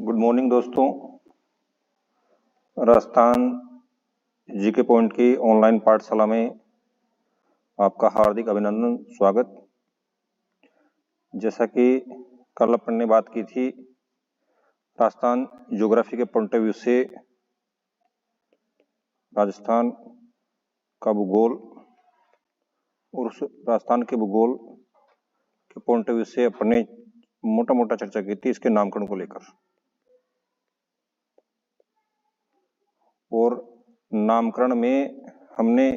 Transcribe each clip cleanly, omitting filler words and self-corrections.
Good morning दोस्तों। Rajasthan GK point की online पाठशाला में आपका हार्दिक अभिनंदन, स्वागत। जैसा कि कल अपन ने बात की थी, राजस्थान ज्योग्राफी के पॉइंट ऑफ व्यू से राजस्थान का भूगोल और उस राजस्थान के भूगोल के पॉइंट ऑफ व्यू से अपन ने मोटा मोटा चर्चा की थी इसके नामकरण को लेकर। और नामकरण में हमने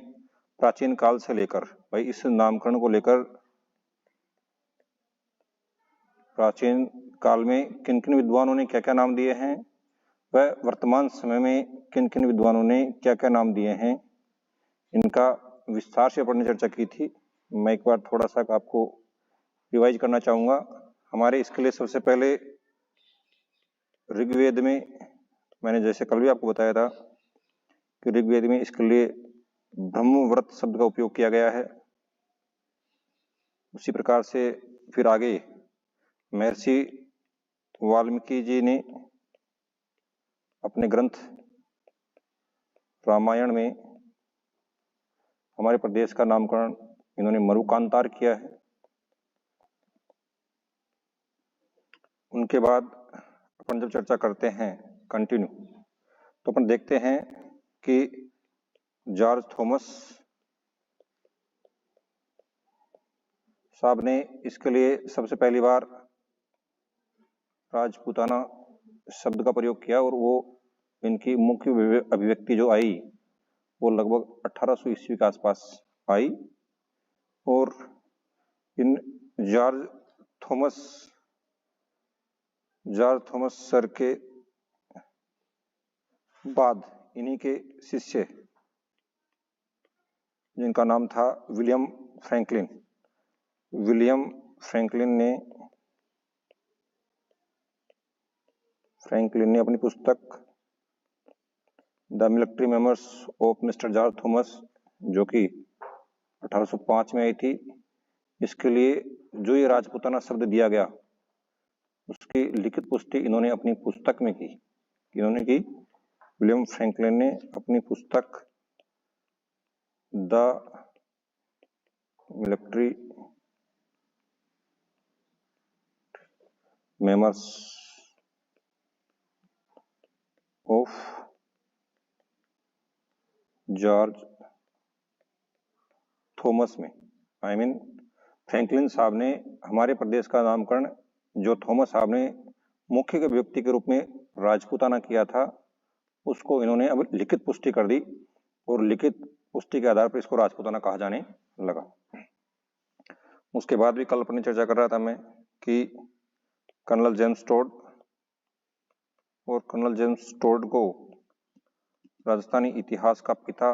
प्राचीन काल से लेकर भाई इस नामकरण को लेकर प्राचीन काल में किन किन विद्वानों ने क्या क्या नाम दिए हैं, वह वर्तमान समय में किन किन विद्वानों ने क्या क्या नाम दिए हैं, इनका विस्तार से अपन ने चर्चा की थी। मैं एक बार थोड़ा सा आपको रिवाइज करना चाहूंगा। हमारे इसके लिए सबसे पहले ऋग्वेद में, मैंने जैसे कल भी आपको बताया था कि ऋग्वेद में इसके लिए ब्रह्मव्रत शब्द का उपयोग किया गया है। उसी प्रकार से फिर आगे महर्षि वाल्मीकि जी ने अपने ग्रंथ रामायण में हमारे प्रदेश का नामकरण इन्होंने मरुकांतार किया है। उनके बाद अपन जब चर्चा करते हैं कंटिन्यू, तो अपन देखते हैं कि जॉर्ज थॉमस साहब ने इसके लिए सबसे पहली बार राजपूताना शब्द का प्रयोग किया, और वो इनकी मुख्य अभिव्यक्ति जो आई वो लगभग 1800 ईस्वी के आसपास आई। और इन जॉर्ज थॉमस सर के बाद इन्हीं के शिष्य जिनका नाम था विलियम फ्रैंकलिन ने अपनी पुस्तक the military memoirs of mister George Thomas, जो कि 1805 में आई थी, इसके लिए जो ये राजपूताना शब्द दिया गया उसकी लिखित पुष्टि इन्होंने अपनी पुस्तक में की। विलियम फ्रैंकलिन ने अपनी पुस्तक the military memoirs of George Thomas में, फ्रैंकलिन साहब ने हमारे प्रदेश का नामकरण जो थॉमस साहब ने मुख्य अभिव्यक्ति के रूप में राजपूताना किया था, उसको इन्होंने अब लिखित पुष्टि कर दी, और लिखित पुष्टि के आधार पर इसको राजपूताना कहा जाने लगा। उसके बाद भी कल अपनी चर्चा कर रहा था मैं कि कर्नल जेम्स टोड को राजस्थानी इतिहास का पिता,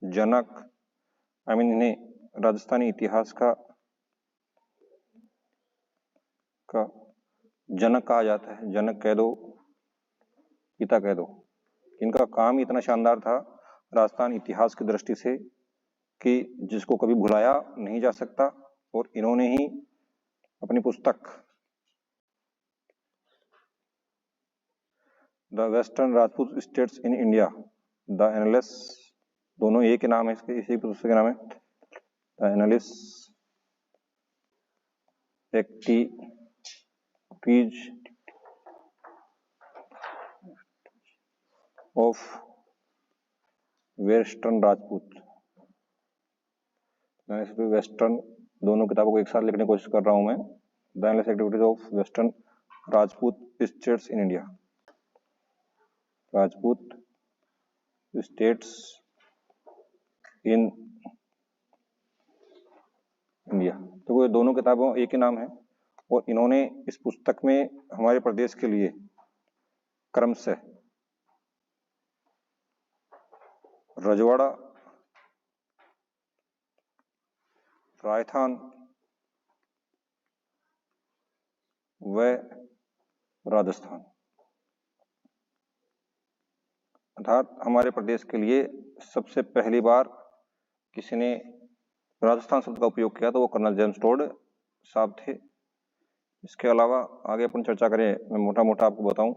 जनक, इन्हें राजस्थानी इतिहास का जनक कहा जाता है। जनक कह दो, पिता कह दो। इनका काम इतना शानदार था राजस्थान इतिहास की दृष्टि से कि जिसको कभी भुलाया नहीं जा सकता। और इन्होंने ही अपनी पुस्तक the western Rajput states in India, the annals, दोनों एक ही नाम है इसके, इसी पुस्तक के नाम है the annals activities of western Rajput, western, दोनों किताबों को एक साथ लिखने की कोशिश कर रहा हूं मैं। The annals activities of western Rajput states in India, Rajput states in India. तो वो दोनों किताबों एक ही नाम है, और इन्होंने इस पुस्तक में हमारे प्रदेश के लिए क्रमशः रजवाड़ा, राजस्थान व राजस्थान, अर्थात हमारे प्रदेश के लिए सबसे पहली बार किसी ने राजस्थान शब्द का उपयोग किया तो वो कर्नल जेम्स टोड साहब थे। इसके अलावा आगे अपन चर्चा करें, मैं मोटा मोटा आपको बताऊं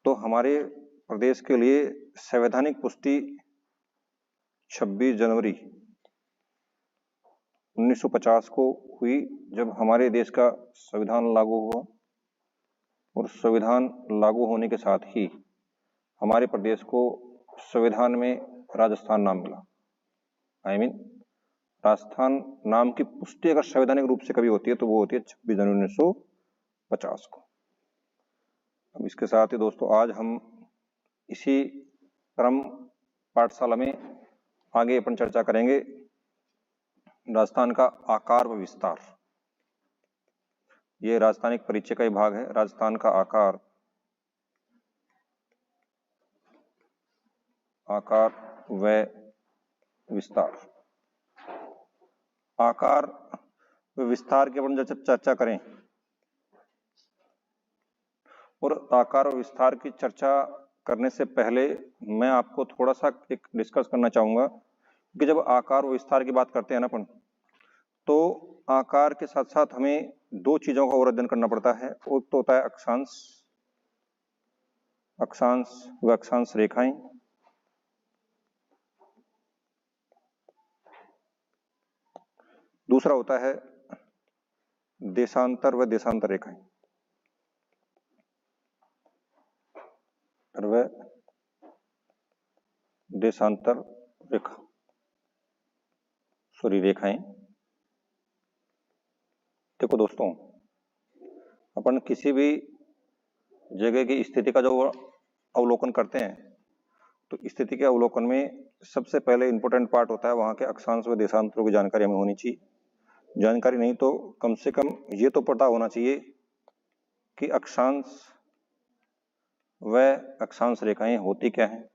तो हमारे प्रदेश के लिए संवैधानिक पुष्टि 26 जनवरी 1950 को हुई, जब हमारे देश का संविधान लागू हुआ। और संविधान लागू होने के साथ ही हमारे प्रदेश को संविधान में राजस्थान नाम मिला। राजस्थान नाम की पुष्टि अगर संवैधानिक रूप से कभी होती है तो वो होती है 26 जनवरी 1950 को। अब इसके साथ ही दोस्तों आज हम इसी क्रम पाठशाला में आगे अपन चर्चा करेंगे राजस्थान का आकार व विस्तार। ये राजस्थानिक परिचय का ही भाग है। राजस्थान का आकार व विस्तार। आकार व विस्तार की अपन जब चर्चा करें, और आकार व विस्तार की चर्चा करने से पहले मैं आपको थोड़ा सा एक डिस्कस करना चाहूंगा कि जब आकार व विस्तार की बात करते हैं ना अपन, तो आकार के साथ साथ हमें दो चीजों का और अध्ययन करना पड़ता है। एक तो होता है अक्षांश व अक्षांश रेखाएं, दूसरा होता है देशांतर व देशांतर रेखाएं। देशांतर रेखाएं। देखो दोस्तों, अपन किसी भी जगह की स्थिति का जो अवलोकन करते हैं, तो स्थिति के अवलोकन में सबसे पहले इंपॉर्टेंट पार्ट होता है वहां के अक्षांश व देशांतरों की जानकारी हमें होनी चाहिए। जानकारी नहीं तो कम से कम ये तो पता होना चाहिए कि अक्षांश व अक्षांश रेखाएं होती क्या हैं।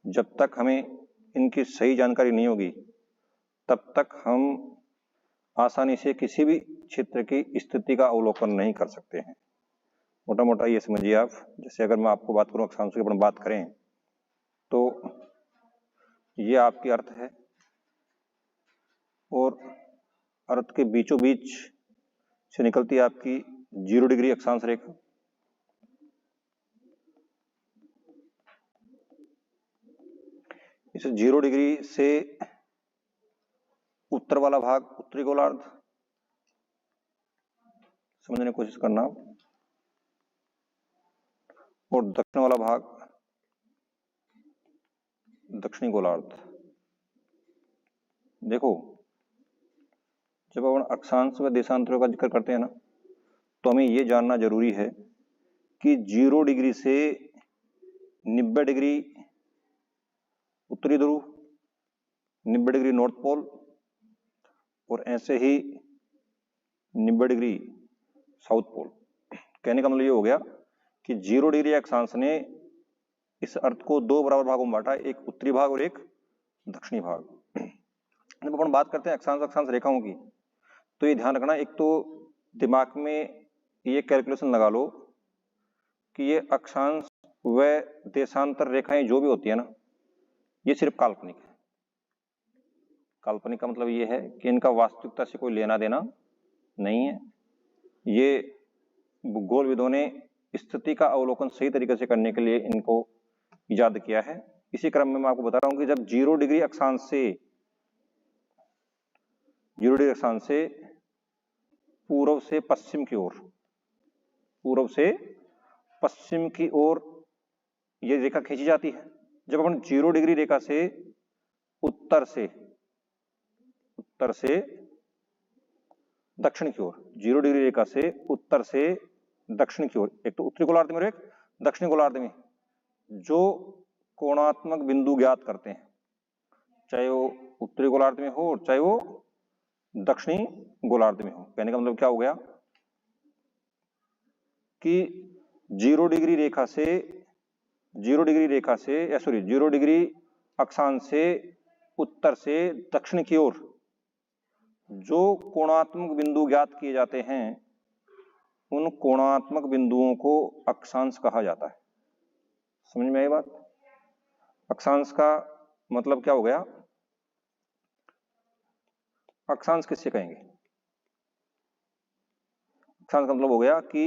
जब तक हमें इनकी सही जानकारी नहीं होगी तब तक हम आसानी से किसी भी क्षेत्र की स्थिति का अवलोकन नहीं कर सकते हैं। मोटा मोटा ये समझिए आप, जैसे अगर मैं आपको बात करूं अक्षांश की अपन बात करें तो ये आपकी अर्थ है, और अर्थ के बीचों बीच से निकलती है आपकी 0 डिग्री अक्षांश रेखा। इस 0 डिग्री से उत्तर वाला भाग उत्तरी गोलार्ध, समझने की कोशिश करना, और दक्षिण वाला भाग दक्षिणी गोलार्ध। देखो, जब अपन अक्षांश व देशांतरों का जिक्र करते हैं ना, तो हमें यह जानना जरूरी है कि 0 डिग्री से 90 डिग्री उत्तरी ध्रुव, 90 डिग्री नॉर्थ पोल, और ऐसे ही 90 डिग्री साउथ पोल। कहने का मतलब ये हो गया कि 0 डिग्री अक्षांश ने इस अर्थ को दो बराबर भागों में बांटा, एक उत्तरी भाग और एक दक्षिणी भाग। जब अपन बात करते हैं अक्षांश रेखाओं की, तो ये ध्यान रखना, एक तो दिमाग में ये कैलकुलेशन लगा लो कि ये अक्षांश व देशांतर रेखाएं जो भी होती है ना, ये सिर्फ काल्पनिक है। काल्पनिक का मतलब ये है कि इनका वास्तविकता से कोई लेना देना नहीं है। ये भूगोलविदों ने स्थिति का अवलोकन सही तरीके से करने के लिए इनको इजाद किया है। इसी क्रम में मैं आपको बता रहा हूं कि जब 0 डिग्री अक्षांश से पूर्व से पश्चिम की ओर ये रेखा खींची जाती है। जब अपन 0 डिग्री रेखा से उत्तर से दक्षिण की ओर, 0 डिग्री रेखा से उत्तर से दक्षिण की ओर, एक तो उत्तरी गोलार्ध में और एक दक्षिणी गोलार्ध में जो कोणात्मक बिंदु ज्ञात करते हैं, चाहे वो उत्तरी गोलार्ध में हो और चाहे वो दक्षिणी गोलार्ध में हो। कहने का मतलब क्या हो गया कि 0 डिग्री अक्षांश से उत्तर से दक्षिण की ओर जो कोणात्मक बिंदु ज्ञात किए जाते हैं, उन कोणात्मक बिंदुओं को अक्षांश कहा जाता है। समझ में आई बात? अक्षांश का मतलब क्या हो गया? अक्षांश किससे कहेंगे? अक्षांश का मतलब हो गया कि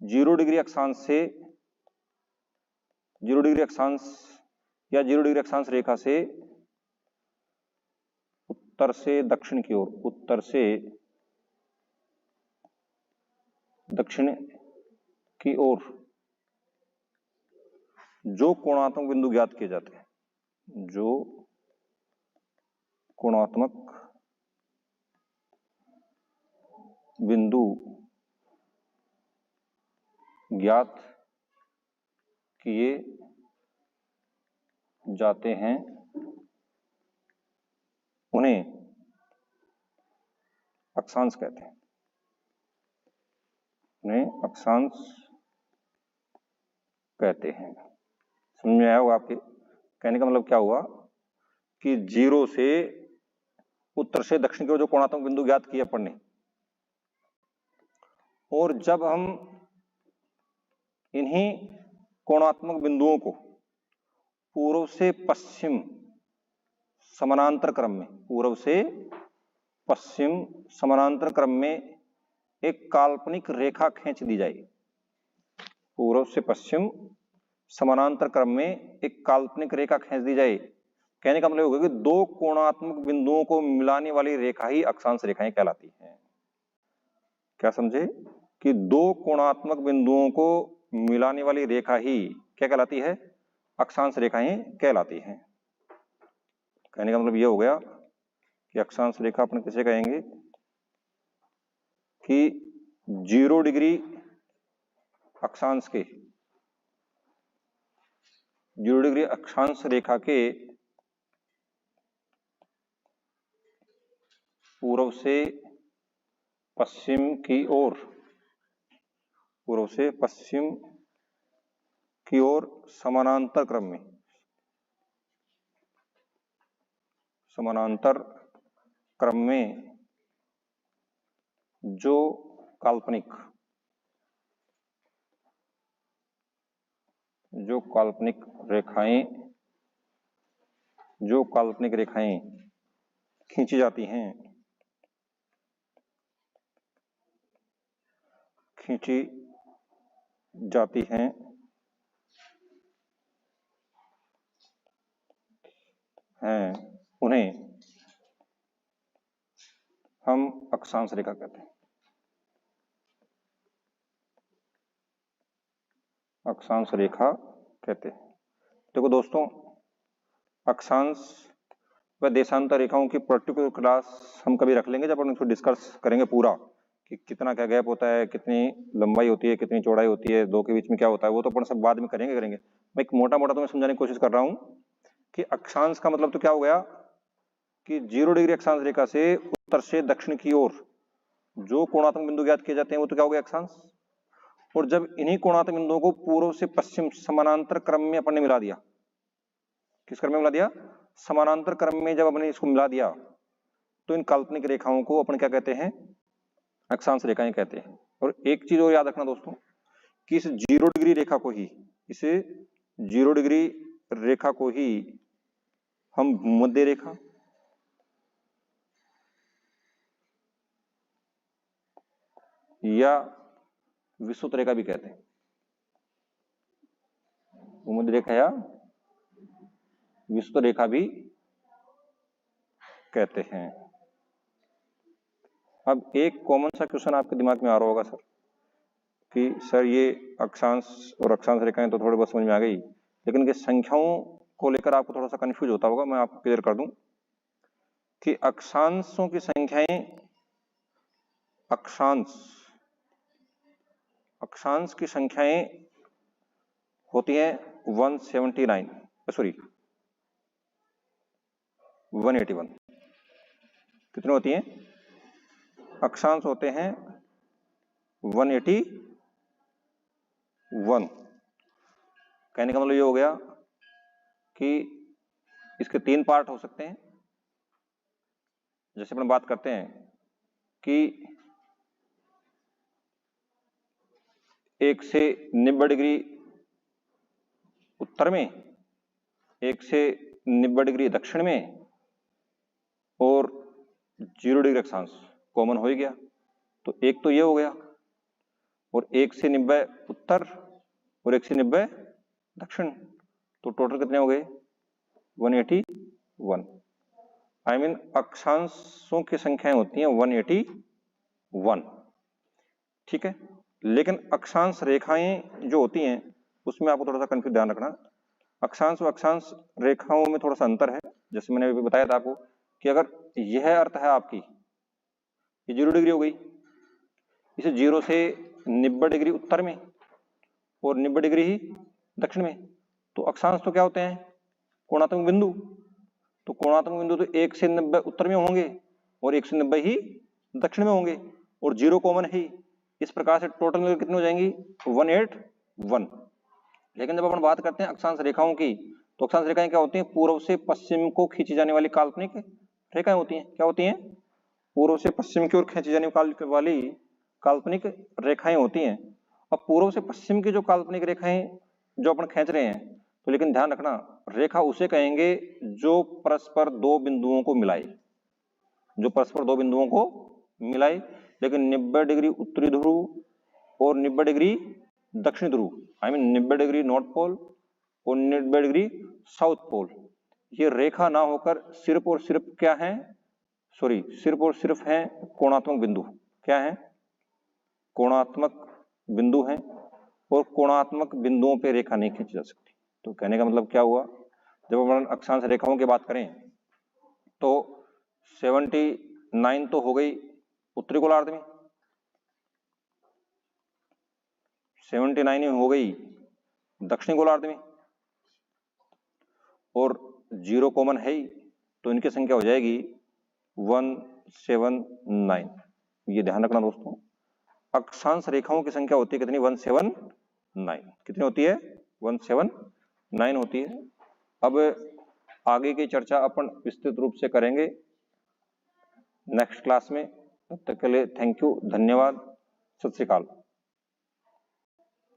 0 डिग्री अक्षांश से 0 डिग्री अक्षांश या 0 डिग्री अक्षांश रेखा से उत्तर से दक्षिण की ओर, उत्तर से दक्षिण की ओर जो कोणात्मक बिंदु ज्ञात किए जाते हैं, जो कोणात्मक बिंदु ज्ञात किए जाते हैं, उन्हें अक्षांश कहते हैं, उन्हें अक्षांश कहते हैं। समझ में आया होगा आपके? कहने का मतलब क्या हुआ कि 0 से उत्तर से दक्षिण की ओर जो कोणात्मक बिंदु ज्ञात किए अपन ने, और जब हम इन्हीं कोणात्मक बिंदुओं को पूर्व से पश्चिम समानांतर क्रम में, पूर्व से पश्चिम समानांतर क्रम में एक काल्पनिक रेखा खींच दी जाए, पूर्व से पश्चिम समानांतर क्रम में एक काल्पनिक रेखा खींच दी जाए, कहने का मतलब होगा कि दो कोणात्मक बिंदुओं को मिलाने वाली रेखा ही अक्षांश रेखाएं कहलाती हैं। क्या समझे? कि दो कोणात्मक बिंदुओं को मिलाने वाली रेखा ही क्या कहलाती है? अक्षांश रेखाएं कहलाती हैं। कहने का मतलब यह हो गया कि अक्षांश रेखा अपन किसे कहेंगे कि 0 डिग्री अक्षांश के, 0 डिग्री अक्षांश रेखा के पूर्व से पश्चिम की ओर, पूर्व से पश्चिम की ओर समानांतर क्रम में, समानांतर क्रम में जो काल्पनिक रेखाएं खींची जाती हैं, उन्हें हम अक्षांश रेखा कहते हैं, अक्षांश रेखा कहते हैं। देखो दोस्तों, अक्षांश व देशांतर रेखाओं की पर्टिकुलर क्लास हम कभी रख लेंगे जब हम इसको डिस्कस करेंगे पूरा, कि कितना क्या गैप होता है, कितनी लंबाई होती है, कितनी चौड़ाई होती है, दो के बीच में क्या होता है, वो तो अपन सब बाद में करेंगे। मैं एक मोटा मोटा तुम्हें समझाने की कोशिश कर रहा हूं कि अक्षांश का मतलब तो क्या हो गया कि 0 डिग्री अक्षांश रेखा से उत्तर से दक्षिण की ओर जो कोणात्मक बिंदु ज्ञात किए जाते हैं वो तो क्या हो गया? अक्षांश। और जब इन्हीं कोणात्मक बिंदुओं को पूर्व से पश्चिम समानांतर क्रम में अपन ने मिला दिया, किस क्रम में मिला दिया? समानांतर क्रम में जब अपने इसको मिला दिया तो इन काल्पनिक रेखाओं को अपन क्या कहते हैं? अक्षांश रेखाएं कहते हैं। और एक चीज और याद रखना दोस्तों कि इस 0 डिग्री रेखा को ही, इसे 0 डिग्री रेखा को ही हम भूमध्य रेखा, या विषुवत रेखा भी कहते हैं। भूमध्य रेखा या विषुवत रेखा भी कहते हैं। अब एक कॉमन सा क्वेश्चन आपके दिमाग में आ रहा होगा सर, कि सर ये अक्षांश और अक्षांश रेखाएं तो थोड़ी बहुत समझ में आ गई, लेकिन इनके संख्याओं को लेकर आपको थोड़ा सा कंफ्यूज होता होगा। मैं आपको क्लियर कर दूं कि अक्षांशों की संख्याएं, अक्षांश की संख्याएं होती हैं 179, सॉरी 181। कितने होती हैं? अक्षांश होते हैं 181। कहने का मतलब ये हो गया कि इसके 3 पार्ट हो सकते हैं। जैसे अपन बात करते हैं कि 1 से 90 डिग्री उत्तर में, 1 से 90 डिग्री दक्षिण में, और 0 डिग्री अक्षांश कॉमन हो ही गया। तो एक तो ये हो गया और 1 से 90 उत्तर और 1 से 90 दक्षिण, तो टोटल कितने हो गए 181। आई मीन अक्षांशों की संख्याएं होती हैं 181, ठीक है। लेकिन अक्षांश रेखाएं जो होती हैं उसमें आपको थोड़ा सा कंफ्यूज ध्यान रखना, अक्षांश व अक्षांश रेखाओं में थोड़ा सा अंतर है। जैसे मैंने अभी बताया था आपको कि अगर यह अर्थ है आपकी, ये 0 डिग्री हो गई, इसे 0 से 90 डिग्री उत्तर में और 90 डिग्री ही दक्षिण में, तो अक्षांश तो क्या होते हैं कोणात्मक बिंदु, तो कोणात्मक बिंदु तो 1 से 90 उत्तर में होंगे और 1 से 90 ही दक्षिण में होंगे और 0 कॉमन है। इस प्रकार से टोटल मिलकर कितनी हो जाएंगी 181। लेकिन जब अपन बात करते हैं अक्षांश रेखाओं की, तो अक्षांश रेखाएं क्या होती हैं पूर्व से पश्चिम को खींची जाने वाली काल्पनिक रेखाएं होती हैं। क्या होती हैं पूर्व से पश्चिम की ओर खींची जाने वाली काल्पनिक रेखाएं होती हैं। अब पूर्व से पश्चिम की जो काल्पनिक रेखाएं जो अपन खींच रहे हैं, तो लेकिन ध्यान रखना रेखा उसे कहेंगे जो परस्पर दो बिंदुओं को मिलाए, जो परस्पर दो बिंदुओं को मिलाए। लेकिन 90 डिग्री उत्तरी ध्रुव और 90 डिग्री दक्षिणी ध्रुव, I mean 90 degree north pole और 90 डिग्री साउथ पोल, ये रेखा ना होकर सिर्फ और सिर्फ क्या है, सॉरी सिर्फ और सिर्फ है कोणात्मक बिंदु। क्या है कोणात्मक बिंदु हैं और कोणात्मक बिंदुओं पे रेखा नहीं खींची जा सकती। तो कहने का मतलब क्या हुआ, जब अपन अक्षांश रेखाओं की बात करें तो 79 तो हो गई उत्तरी गोलार्ध में, 79 हो गई दक्षिणी गोलार्ध में और 0 कॉमन है ही, तो इनकी संख्या हो जाएगी 179। ये ध्यान रखना दोस्तों, अक्षांश रेखाओं की संख्या होती है कितनी 179, कितनी होती है 179 होती है। अब आगे की चर्चा अपन विस्तृत रूप से करेंगे नेक्स्ट क्लास में। तब तक के लिए थैंक यू, धन्यवाद, सत श्री अकाल।